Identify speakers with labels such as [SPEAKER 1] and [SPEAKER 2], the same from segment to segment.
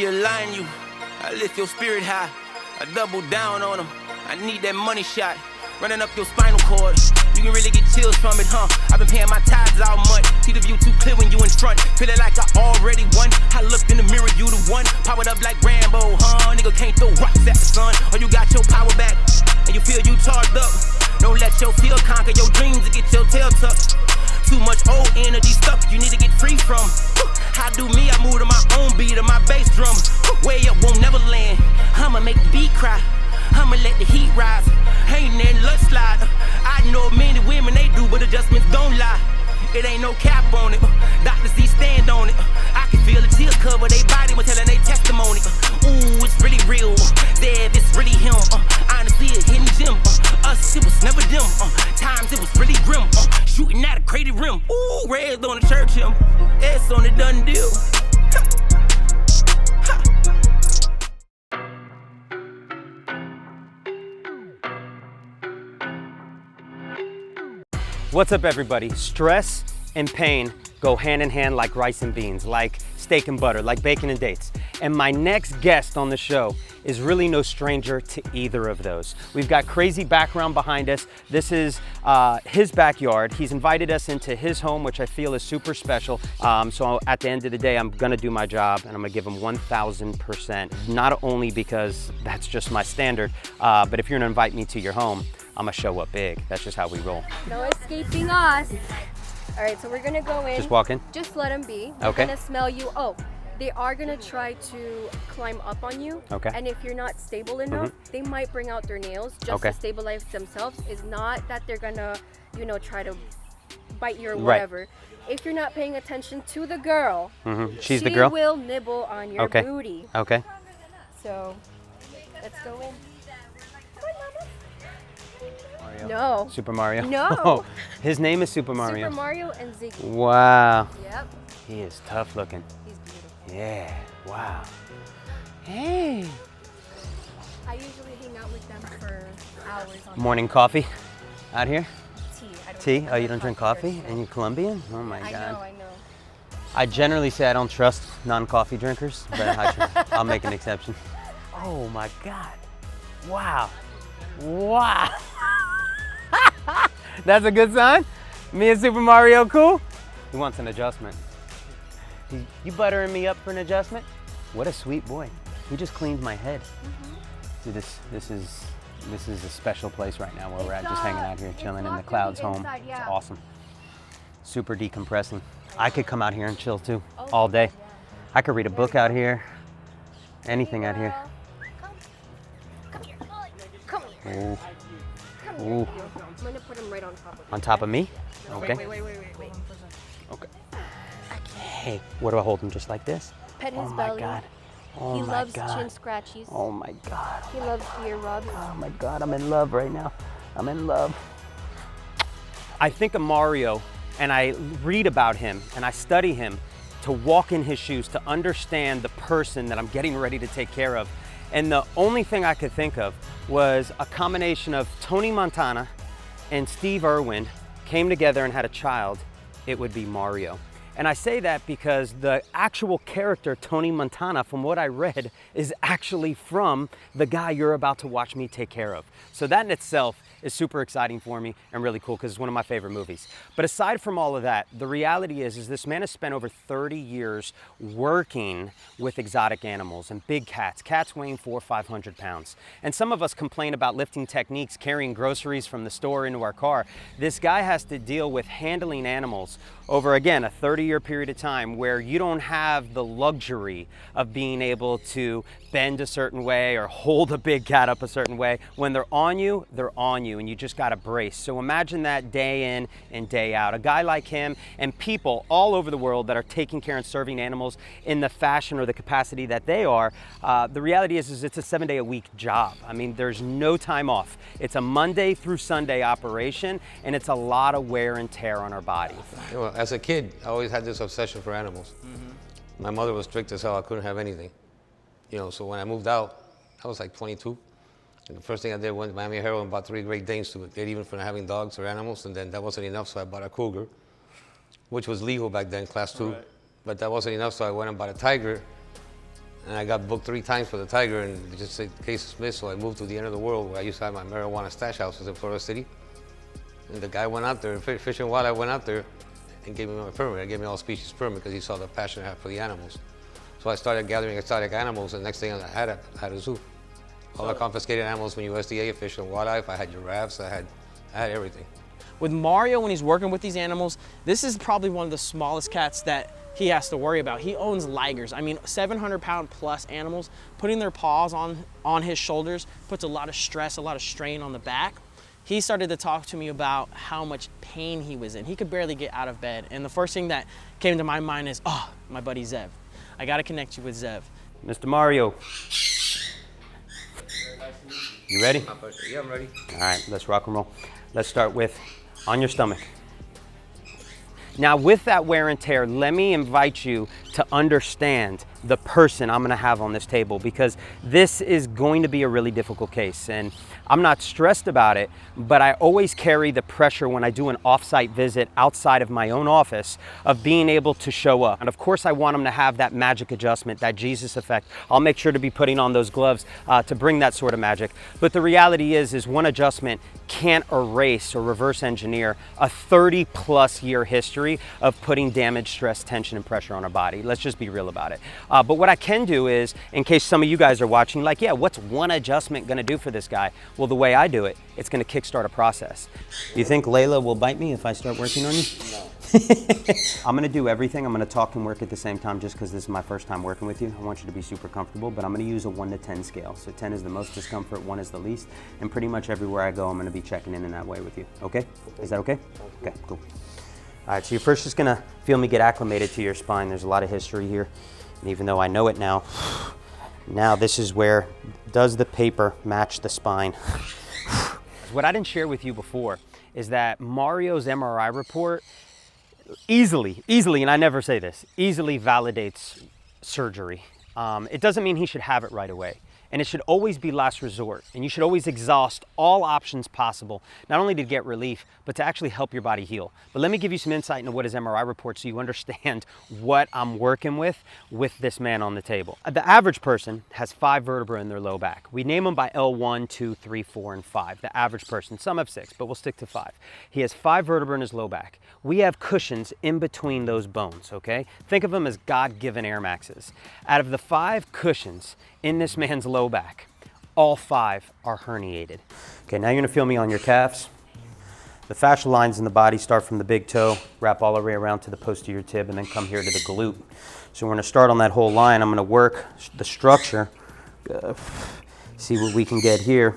[SPEAKER 1] realign you. I lift your spirit high. I double down on them. I need that money shot. Running up your spinal cord. You can really get chills from it, huh? I've been paying my tithes all month. See the view too clear when you in front. Feeling like I already won. I looked in the mirror, you the one. Powered up like Rambo, huh? Nigga can't throw rocks at the sun. Or you got your power back and you feel you charged up. Don't let your fear conquer your dreams and get your tail tucked. Too much old energy stuck, you need to get free from. I do me, I move to my own beat of my bass drum. Way up won't never land. I'ma make the beat cry. I'ma let the heat rise. Ain't nothing let slide. I know many women they do, but adjustments don't lie. It ain't no cap on it. Dr. Z stand on it. I can feel the tears cover they body when telling they testimony. Ooh, it's really real. Dev, it's really him. Honestly, a hidden gem. Us, it was never them. Times it was really grim. Shooting at a crazy rim. Ooh, red on the church him. S on the done deal.
[SPEAKER 2] What's up, everybody? Stress and pain go hand in hand like rice and beans, like steak and butter, like bacon and dates. And my next guest on the show is really no stranger to either of those. We've got crazy background behind us. This is his backyard. He's invited us into his home, which I feel is super special. So at the end of the day, I'm gonna do my job and I'm gonna give him 1000%. Not only because that's just my standard, but if you're gonna invite me to your home, I'm gonna show up big. That's just how we roll.
[SPEAKER 3] No escaping us. All right, so we're gonna go in.
[SPEAKER 2] Just walk in?
[SPEAKER 3] Just let them be.
[SPEAKER 2] Okay.
[SPEAKER 3] They're gonna smell you. Oh, they are gonna try to climb up on you.
[SPEAKER 2] Okay.
[SPEAKER 3] And if you're not stable enough, they might bring out their nails just to stabilize themselves. It's not that they're gonna, try to bite you or whatever.
[SPEAKER 2] Right.
[SPEAKER 3] If you're not paying attention to the girl,
[SPEAKER 2] She's the girl?
[SPEAKER 3] She will nibble on your booty.
[SPEAKER 2] Okay.
[SPEAKER 3] So, let's go in.
[SPEAKER 2] Mario.
[SPEAKER 3] No.
[SPEAKER 2] Super Mario?
[SPEAKER 3] No.
[SPEAKER 2] His name is Super Mario.
[SPEAKER 3] Super Mario and Ziggy.
[SPEAKER 2] Wow.
[SPEAKER 3] Yep.
[SPEAKER 2] He is tough looking.
[SPEAKER 3] He's beautiful.
[SPEAKER 2] Yeah, wow. Hey.
[SPEAKER 3] I usually hang out with them for hours on
[SPEAKER 2] Morning coffee out here?
[SPEAKER 3] tea. I don't
[SPEAKER 2] Tea?
[SPEAKER 3] drink
[SPEAKER 2] Oh, you don't drink coffee?
[SPEAKER 3] first.
[SPEAKER 2] And you're Colombian? Oh my God.
[SPEAKER 3] I know.
[SPEAKER 2] I generally say I don't trust non-coffee drinkers, but I'll make an exception. Oh my God. Wow. Wow. That's a good sign? Me and Super Mario cool? He wants an adjustment. You buttering me up for an adjustment? What a sweet boy. He just cleaned my head. See, this is a special place right now where we're at, just hanging out here, chilling in the clouds home. It's awesome. Super decompressing. I could come out here and chill too, all day. I could read a book out here, anything out here.
[SPEAKER 3] Come here. Come here.
[SPEAKER 2] Ooh.
[SPEAKER 3] Come here.
[SPEAKER 2] Ooh.
[SPEAKER 3] I'm gonna put him right on top of you.
[SPEAKER 2] On top of me? Okay.
[SPEAKER 3] Wait.
[SPEAKER 2] Okay. Okay. What do I hold him just like this?
[SPEAKER 3] Pet his
[SPEAKER 2] Oh my
[SPEAKER 3] belly.
[SPEAKER 2] God. Oh
[SPEAKER 3] He
[SPEAKER 2] my
[SPEAKER 3] loves
[SPEAKER 2] God.
[SPEAKER 3] chin scratchies.
[SPEAKER 2] Oh my God.
[SPEAKER 3] He loves ear rubs.
[SPEAKER 2] Oh my God, I'm in love right now. I'm in love. I think of Mario and I read about him and I study him to walk in his shoes, to understand the person that I'm getting ready to take care of. And the only thing I could think of was a combination of Tony Montana and Steve Irwin came together and had a child. It would be Mario. And I say that because the actual character, Tony Montana, from what I read, is actually from the guy you're about to watch me take care of. So that in itself is super exciting for me and really cool because it's one of my favorite movies. But aside from all of that, the reality is this man has spent over 30 years working with exotic animals and big cats weighing 400 or 500 pounds. And some of us complain about lifting techniques, carrying groceries from the store into our car. This guy has to deal with handling animals over, again, a 30-year period of time where you don't have the luxury of being able to bend a certain way or hold a big cat up a certain way. When they're on you, and you just gotta brace. So imagine that day in and day out. A guy like him and people all over the world that are taking care and serving animals in the fashion or the capacity that they are, the reality is it's a 7-day-a-week job. I mean, there's no time off. It's a Monday through Sunday operation, and it's a lot of wear and tear on our bodies.
[SPEAKER 4] Well, as a kid, I always had this obsession for animals. My mother was strict as hell. I couldn't have anything. So when I moved out, I was like 22. And the first thing I did went to Miami Herald and bought 3 Great Danes to get even for having dogs or animals. And then that wasn't enough, so I bought a cougar, which was legal back then, class 2. Right. But that wasn't enough, so I went and bought a tiger. And I got booked 3 times for the tiger, and they just said case dismissed. So I moved to the end of the world where I used to have my marijuana stash houses in Florida City. And the guy went out there, Fish and Wildlife went out there and gave me my permit. He gave me all species permit because he saw the passion I had for the animals. So I started gathering exotic animals, and next thing I had a zoo. All the confiscated animals from USDA, Fish and Wildlife. I had giraffes, I had everything.
[SPEAKER 5] With Mario, when he's working with these animals, this is probably one of the smallest cats that he has to worry about. He owns ligers. I mean, 700-pound plus animals, putting their paws on his shoulders puts a lot of stress, a lot of strain on the back. He started to talk to me about how much pain he was in. He could barely get out of bed. And the first thing that came to my mind is, oh, my buddy Zev. I gotta connect you with Zev.
[SPEAKER 2] Mr. Mario. You ready?
[SPEAKER 4] Yeah, I'm ready.
[SPEAKER 2] All right, let's rock and roll. Let's start with on your stomach. Now with that wear and tear, let me invite you to understand the person I'm gonna have on this table, because this is going to be a really difficult case. And I'm not stressed about it, but I always carry the pressure when I do an off-site visit outside of my own office of being able to show up. And of course I want them to have that magic adjustment, that Jesus effect. I'll make sure to be putting on those gloves to bring that sort of magic. But the reality is one adjustment can't erase or reverse engineer a 30+ year history of putting damage, stress, tension, and pressure on our body. Let's just be real about it. But what I can do is, in case some of you guys are watching, like, yeah, what's one adjustment gonna do for this guy? Well, the way I do it, it's gonna kickstart a process. You think Layla will bite me if I start working on you? No. I'm gonna do everything. I'm gonna talk and work at the same time just because this is my first time working with you. I want you to be super comfortable, but I'm gonna use a 1 to 10 scale. So 10 is the most discomfort, 1 is the least, and pretty much everywhere I go, I'm gonna be checking in that way with you, okay? Is that okay? Okay, cool. All right, so you're first just gonna feel me get acclimated to your spine. There's a lot of history here, and even though I know it now, this is where, does the paper match the spine? What I didn't share with you before is that Mario's MRI report easily, and I never say this, easily validates surgery. It doesn't mean he should have it right away. And it should always be last resort. And you should always exhaust all options possible, not only to get relief, but to actually help your body heal. But let me give you some insight into what his MRI report so you understand what I'm working with this man on the table. The average person has 5 vertebrae in their low back. We name them by L1, 2, 3, 4, and 5. The average person, some have 6, but we'll stick to 5. He has 5 vertebrae in his low back. We have cushions in between those bones, okay? Think of them as God-given Air Maxes. Out of the 5 cushions in this man's low back, all 5 are herniated. Okay, now you're gonna feel me on your calves. The fascial lines in the body start from the big toe, wrap all the way around to the posterior tib, and then come here to the glute. So we're gonna start on that whole line. I'm gonna work the structure, see what we can get here.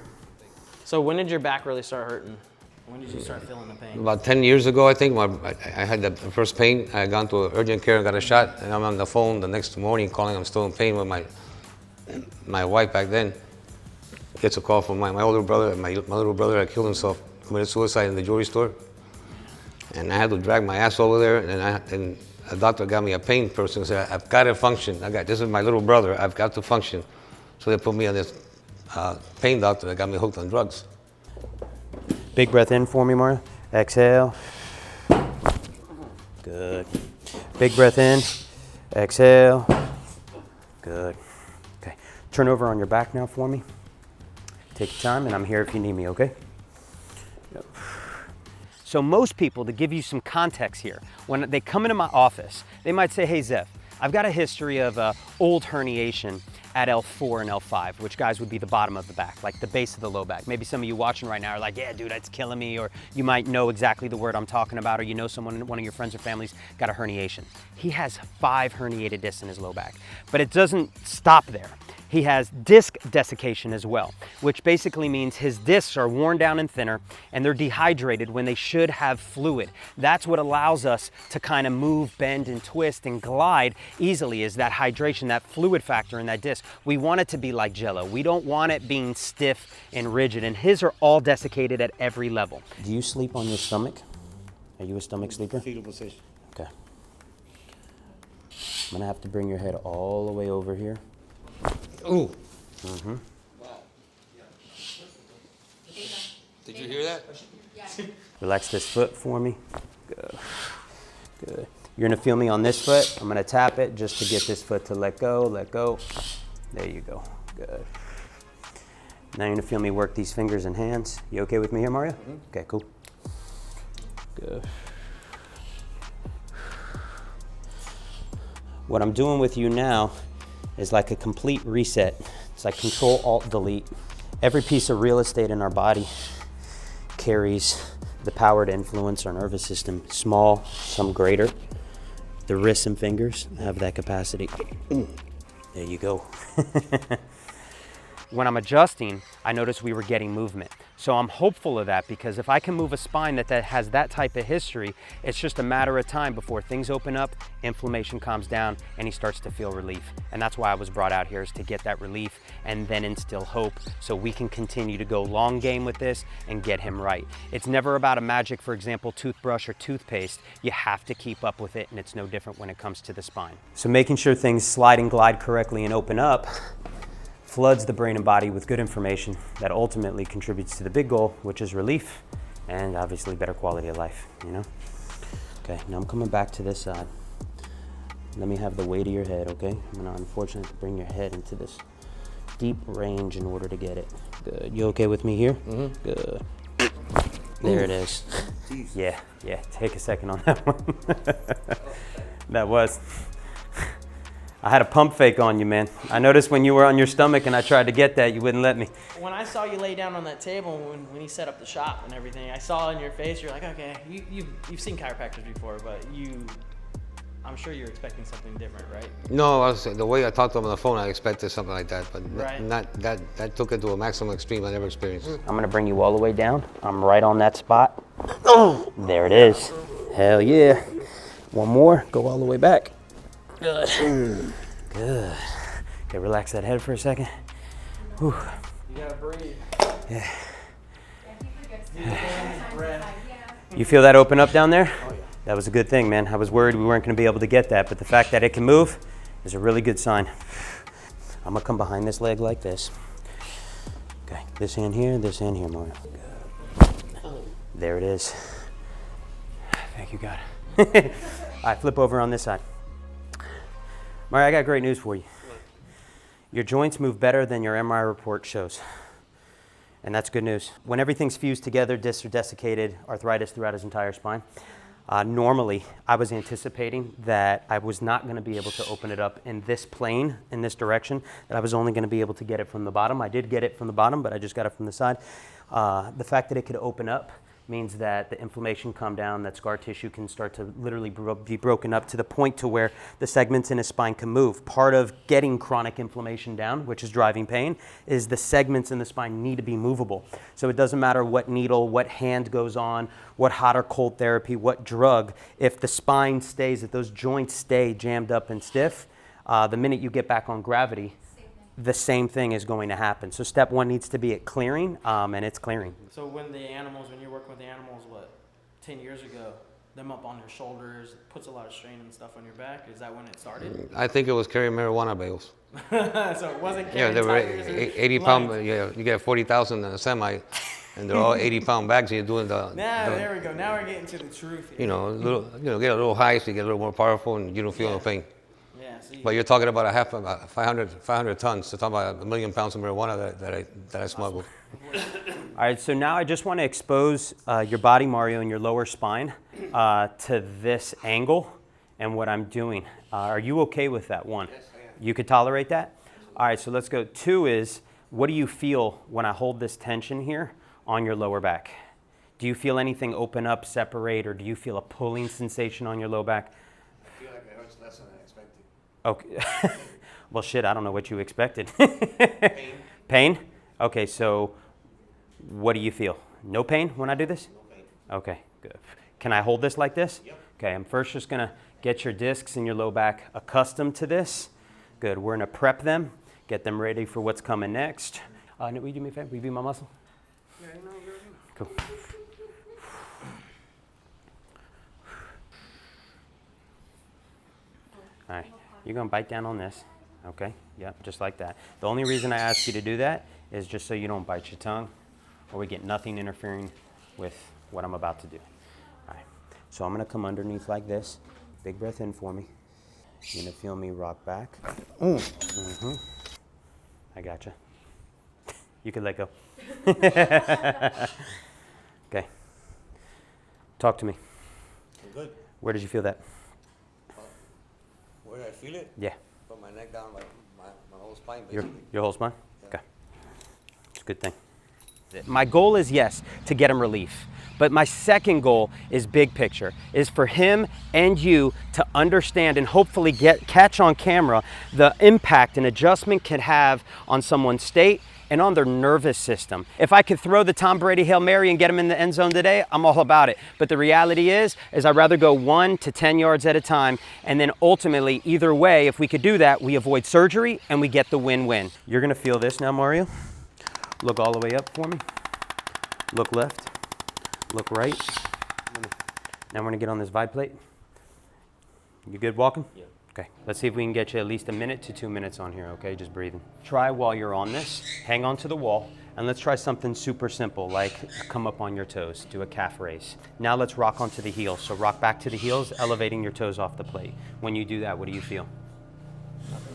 [SPEAKER 5] So when did your back really start hurting? When did you start feeling the pain?
[SPEAKER 4] About 10 years ago, I think, I had the first pain. I had gone to urgent care and got a shot, and I'm on the phone the next morning calling I'm still in pain with my wife back then. Gets a call from my older brother. My little brother had killed himself, committed suicide in the jewelry store. And I had to drag my ass over there, and a doctor got me a pain person and said, I've got to function. This is my little brother, I've got to function. So they put me on this pain doctor that got me hooked on drugs.
[SPEAKER 2] Big breath in for me, Mario. Exhale. Good. Big breath in. Exhale. Good. Okay. Turn over on your back now for me. Take your time, and I'm here if you need me, okay? Yep. So most people, to give you some context here, when they come into my office, they might say, hey, Zev, I've got a history of old herniation at L4 and L5, which guys would be the bottom of the back, like the base of the low back. Maybe some of you watching right now are like, yeah, dude, that's killing me, or you might know exactly the word I'm talking about, or you know someone, one of your friends or families got a herniation. He has 5 herniated discs in his low back, but it doesn't stop there. He has disc desiccation as well, which basically means his discs are worn down and thinner, and they're dehydrated when they should have fluid. That's what allows us to kind of move, bend, and twist and glide easily, is that hydration, that fluid factor in that disc. We want it to be like Jell-O. We don't want it being stiff and rigid, and his are all desiccated at every level. Do you sleep on your stomach? Are you a stomach sleeper?
[SPEAKER 6] Fetal position.
[SPEAKER 2] Okay. I'm gonna have to bring your head all the way over here.
[SPEAKER 4] Ooh.
[SPEAKER 2] Mm-hmm.
[SPEAKER 4] Did you hear that?
[SPEAKER 2] Relax this foot for me. Good. Good. You're gonna feel me on this foot. I'm gonna tap it just to get this foot to let go, let go. There you go. Good. Now you're gonna feel me work these fingers and hands. You okay with me here, Mario? Mm-hmm. Okay, cool. Good. What I'm doing with you now is like a complete reset. It's like Control-Alt-Delete. Every piece of real estate in our body carries the power to influence our nervous system. Small, some greater. The wrists and fingers have that capacity. There you go. When I'm adjusting, I notice we were getting movement. So I'm hopeful of that, because if I can move a spine that has that type of history, it's just a matter of time before things open up, inflammation calms down, and he starts to feel relief. And that's why I was brought out here, is to get that relief and then instill hope so we can continue to go long game with this and get him right. It's never about a magic, for example, toothbrush or toothpaste. You have to keep up with it, and it's no different when it comes to the spine. So making sure things slide and glide correctly and open up floods the brain and body with good information that ultimately contributes to the big goal, which is relief and obviously better quality of life, you know? Okay, now I'm coming back to this side. Let me have the weight of your head, okay? I'm gonna unfortunately bring your head into this deep range in order to get it. Good, you okay with me here? Mm-hmm. Good. There it is. Jeez. Yeah, take a second on that one. That was. I had a pump fake on you, man. I noticed when you were on your stomach and I tried to get that, you wouldn't let me.
[SPEAKER 5] When I saw you lay down on that table when he set up the shop and everything, I saw in your face, you're like, okay, you've seen chiropractors before, but I'm sure you're expecting something different, right?
[SPEAKER 4] No, the way I talked to him on the phone, I expected something like that, but
[SPEAKER 5] right.
[SPEAKER 4] not that took it to a maximum extreme I never experienced.
[SPEAKER 2] I'm gonna bring you all the way down. I'm right on that spot. Oh, there it is. Hell yeah. One more, go all the way back. Good. Good. Okay, relax that head for a second. Whew.
[SPEAKER 5] You gotta breathe.
[SPEAKER 2] Yeah.
[SPEAKER 5] Breath.
[SPEAKER 2] You feel that open up down there?
[SPEAKER 5] Oh, yeah.
[SPEAKER 2] That was a good thing, man. I was worried we weren't going to be able to get that, but the fact that it can move is a really good sign. I'm going to come behind this leg like this. Okay, this hand here, Mario. There it is. Thank you, God. All right, flip over on this side. Mario, I got great news for you. Your joints move better than your MRI report shows. And that's good news. When everything's fused together, discs are desiccated, arthritis throughout his entire spine. Normally, I was anticipating that I was not going to be able to open it up in this plane, in this direction, that I was only going to be able to get it from the bottom. I did get it from the bottom, but I just got it from the side. The fact that it could open up means that the inflammation calmed down, that scar tissue can start to literally be broken up to the point to where the segments in his spine can move. Part of getting chronic inflammation down, which is driving pain, is the segments in the spine need to be movable. So it doesn't matter what needle, what hand goes on, what hot or cold therapy, what drug, if the spine stays, if those joints stay jammed up and stiff, the minute you get back on gravity, the same thing is going to happen. So step one needs to be at clearing, and it's clearing.
[SPEAKER 5] So when you're working with the animals, 10 years ago, them up on your shoulders, puts a lot of strain and stuff on your back, is that when it started?
[SPEAKER 4] I think it was carrying marijuana bales.
[SPEAKER 5] So it wasn't carrying
[SPEAKER 4] they were
[SPEAKER 5] tires
[SPEAKER 4] 80 pound, yeah, you get 40,000 in a semi, and they're all 80-pound bags, and you're doing
[SPEAKER 5] there we go, now we're getting to the truth here.
[SPEAKER 4] get a little high so you get a little more powerful and you don't feel no pain.
[SPEAKER 5] Yeah, so
[SPEAKER 4] But you're talking about 500 tons, so talking about 1 million pounds of marijuana that I smuggled.
[SPEAKER 2] All right, so now I just want to expose your body, Mario, and your lower spine to this angle and what I'm doing. Are you okay with that, one?
[SPEAKER 4] Yes, I am.
[SPEAKER 2] You could tolerate that? All right, so let's go. Two is, what do you feel when I hold this tension here on your lower back? Do you feel anything open up, separate, or do you feel a pulling sensation on your low back?
[SPEAKER 4] I feel like it hurts less than I expected.
[SPEAKER 2] Okay. Well, shit, I don't know what you expected.
[SPEAKER 4] Pain.
[SPEAKER 2] Pain? Okay, so what do you feel? No pain when I do this?
[SPEAKER 4] No pain.
[SPEAKER 2] Okay, good. Can I hold this like this?
[SPEAKER 4] Yep.
[SPEAKER 2] Okay, I'm first just gonna get your discs in your low back accustomed to this. Good, we're gonna prep them, get them ready for what's coming next. Will you do me a favor? Will you be my muscle?
[SPEAKER 5] Yeah, no,
[SPEAKER 2] Cool. All right, you're gonna bite down on this, okay? Yep, just like that. The only reason I ask you to do that is just so you don't bite your tongue or we get nothing interfering with what I'm about to do. All right, so I'm gonna come underneath like this. Big breath in for me. You're gonna feel me rock back. Mm-hmm. I gotcha. You can let go. Okay. Talk to me.
[SPEAKER 4] I'm good.
[SPEAKER 2] Where did you feel that?
[SPEAKER 4] Where did I feel it?
[SPEAKER 2] Yeah.
[SPEAKER 4] From my neck down, my whole spine,
[SPEAKER 2] Your,
[SPEAKER 4] basically.
[SPEAKER 2] your whole spine? Okay. It's a good thing. My goal is, yes, to get him relief. But my second goal is big picture, is for him and you to understand and hopefully catch on camera the impact an adjustment can have on someone's state and on their nervous system. If I could throw the Tom Brady Hail Mary and get him in the end zone today, I'm all about it. But the reality is I'd rather go 1 to 10 yards at a time, and then ultimately, either way, if we could do that, we avoid surgery and we get the win-win. You're gonna feel this now, Mario. Look all the way up for me. Look left, look right. Now we're gonna get on this Vibe plate. You good walking? Yeah. Okay, let's see if we can get you at least 1 minute to 2 minutes on here, okay? Just breathing. Try while you're on this, hang on to the wall, and let's try something super simple, like come up on your toes, do a calf raise. Now let's rock onto the heels. So rock back to the heels, elevating your toes off the plate. When you do that, what do you feel?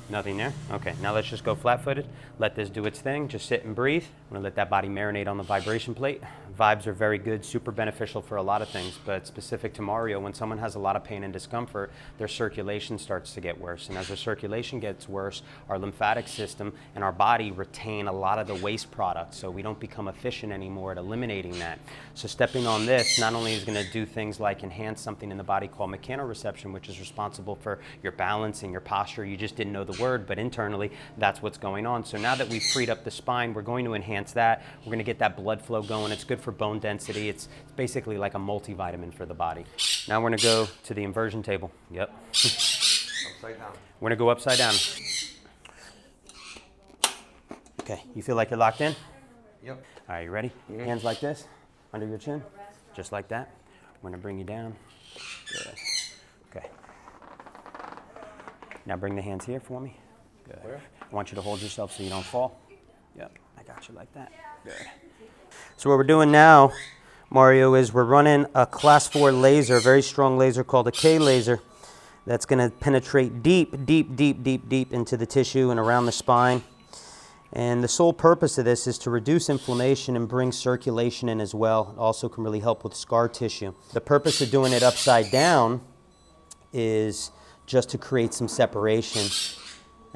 [SPEAKER 2] Nothing there? Okay, now let's just go flat-footed. Let this do its thing. Just sit and breathe. I'm gonna let that body marinate on the vibration plate. Vibes are very good, super beneficial for a lot of things, but specific to Mario, when someone has a lot of pain and discomfort, their circulation starts to get worse. And as their circulation gets worse, our lymphatic system and our body retain a lot of the waste products, so we don't become efficient anymore at eliminating that. So stepping on this not only is gonna do things like enhance something in the body called mechanoreception, which is responsible for your balance and your posture. You just didn't know the word, but internally, that's what's going on. So now that we've freed up the spine, we're going to enhance that. We're gonna get that blood flow going. It's good for bone density. It's basically like a multivitamin for the body. Now we're gonna go to the inversion table. Yep.
[SPEAKER 4] Upside down.
[SPEAKER 2] We're gonna go upside down. Okay, you feel like you're locked in?
[SPEAKER 4] Yep.
[SPEAKER 2] All right, you ready? Hands like this, under your chin, just like that. I'm gonna bring you down. Good. Okay. Now bring the hands here for me. Good.
[SPEAKER 4] Where?
[SPEAKER 2] I want you to hold yourself so you don't fall. Yep, I got you like that. Good. So what we're doing now, Mario, is we're running a class 4 laser, a very strong laser called a K laser, that's gonna penetrate deep, deep, deep, deep, deep into the tissue and around the spine. And the sole purpose of this is to reduce inflammation and bring circulation in as well. It also can really help with scar tissue. The purpose of doing it upside down is just to create some separation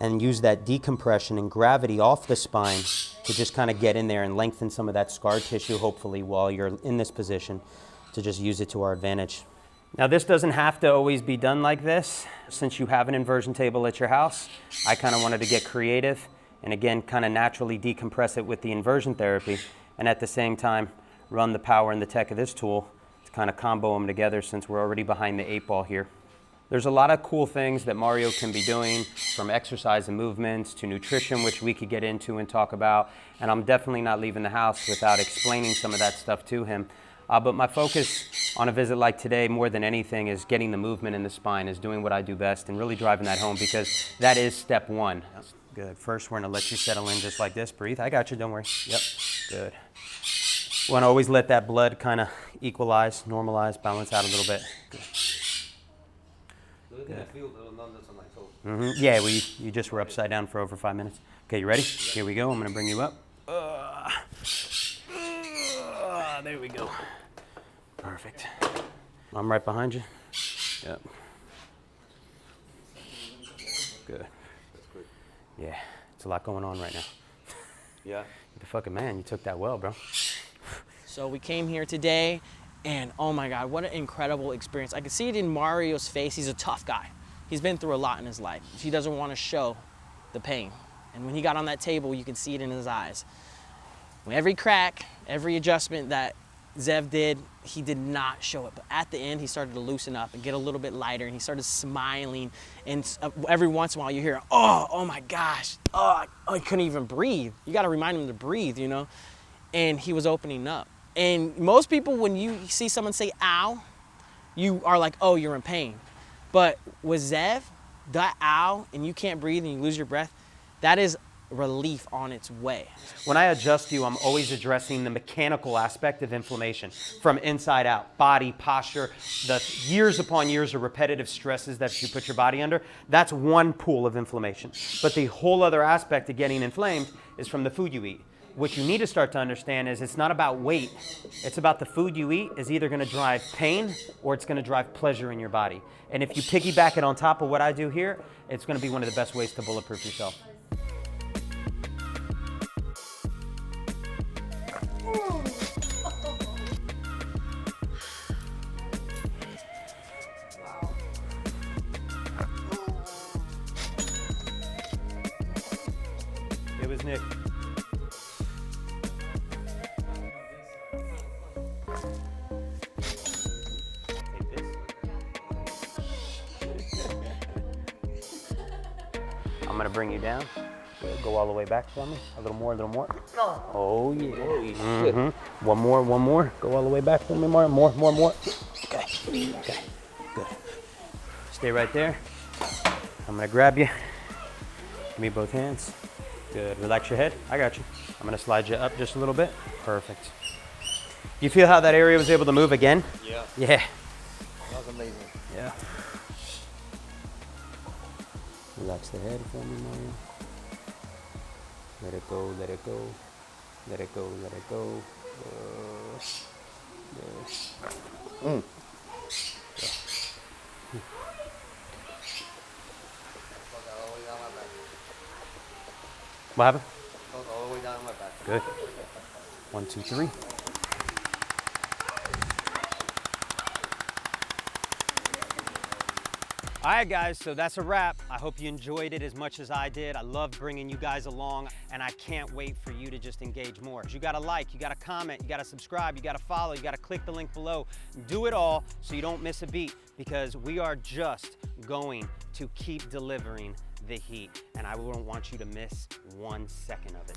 [SPEAKER 2] and use that decompression and gravity off the spine to just kind of get in there and lengthen some of that scar tissue, hopefully, while you're in this position, to just use it to our advantage. Now, this doesn't have to always be done like this. Since you have an inversion table at your house, I kind of wanted to get creative and, again, kind of naturally decompress it with the inversion therapy, and at the same time run the power and the tech of this tool to kind of combo them together, since we're already behind the 8 ball here. There's a lot of cool things that Mario can be doing, from exercise and movements to nutrition, which we could get into and talk about. And I'm definitely not leaving the house without explaining some of that stuff to him. But my focus on a visit like today, more than anything, is getting the movement in the spine, is doing what I do best, and really driving that home, because that is step 1. Good. First, we're gonna let you settle in just like this. Breathe. I got you, don't worry. Yep. Good. We wanna always let that blood kind of equalize, normalize, balance out a little bit. Good.
[SPEAKER 4] I feel a little numbness on my toes.
[SPEAKER 2] Yeah, you just were upside down for over 5 minutes. Okay, you ready? Here we go. I'm gonna bring you up. There we go. Perfect. I'm right behind you. Yep. Good. Yeah, it's a lot going on right now.
[SPEAKER 4] Yeah.
[SPEAKER 2] You're the fucking man. You took that well, bro.
[SPEAKER 5] So we came here today, and oh my God, what an incredible experience. I can see it in Mario's face. He's a tough guy. He's been through a lot in his life. He doesn't want to show the pain. And when he got on that table, you could see it in his eyes. Every crack, every adjustment that Zev did, he did not show it. But at the end, he started to loosen up and get a little bit lighter, and he started smiling. And every once in a while, you hear, oh my gosh, I couldn't even breathe. You got to remind him to breathe, you know? And he was opening up. And most people, when you see someone say, ow, you are like, oh, you're in pain. But with Zev, that ow, and you can't breathe and you lose your breath, that is relief on its way.
[SPEAKER 2] When I adjust you, I'm always addressing the mechanical aspect of inflammation from inside out, body, posture, the years upon years of repetitive stresses that you put your body under. That's one pool of inflammation. But the whole other aspect of getting inflamed is from the food you eat. What you need to start to understand is it's not about weight. It's about the food you eat is either going to drive pain or it's going to drive pleasure in your body. And if you piggyback it on top of what I do here, it's going to be one of the best ways to bulletproof yourself. It was Nick. Take this. I'm gonna bring you down. Go all the way back for me. A little more, a little more. Oh yeah. Holy shit. One more, one more. Go all the way back for me, more, more, more, more. Okay, okay, good. Stay right there. I'm gonna grab you. Give me both hands. Good, relax your head. I got you. I'm gonna slide you up just a little bit. Perfect. You feel how that area was able to move again?
[SPEAKER 4] Yeah.
[SPEAKER 2] Yeah.
[SPEAKER 4] That was amazing.
[SPEAKER 2] Yeah. Relax the head for me, Mario. Let it go, let it go. Let it go, let it go. Good. What happened?
[SPEAKER 4] All the way down my back.
[SPEAKER 2] Good. 1, 2, 3. All right, guys, so that's a wrap. I hope you enjoyed it as much as I did. I love bringing you guys along, and I can't wait for you to just engage more. You gotta like, you gotta comment, you gotta subscribe, you gotta follow, you gotta click the link below. Do it all so you don't miss a beat, because we are just going to keep delivering the heat, and I won't want you to miss 1 second of it.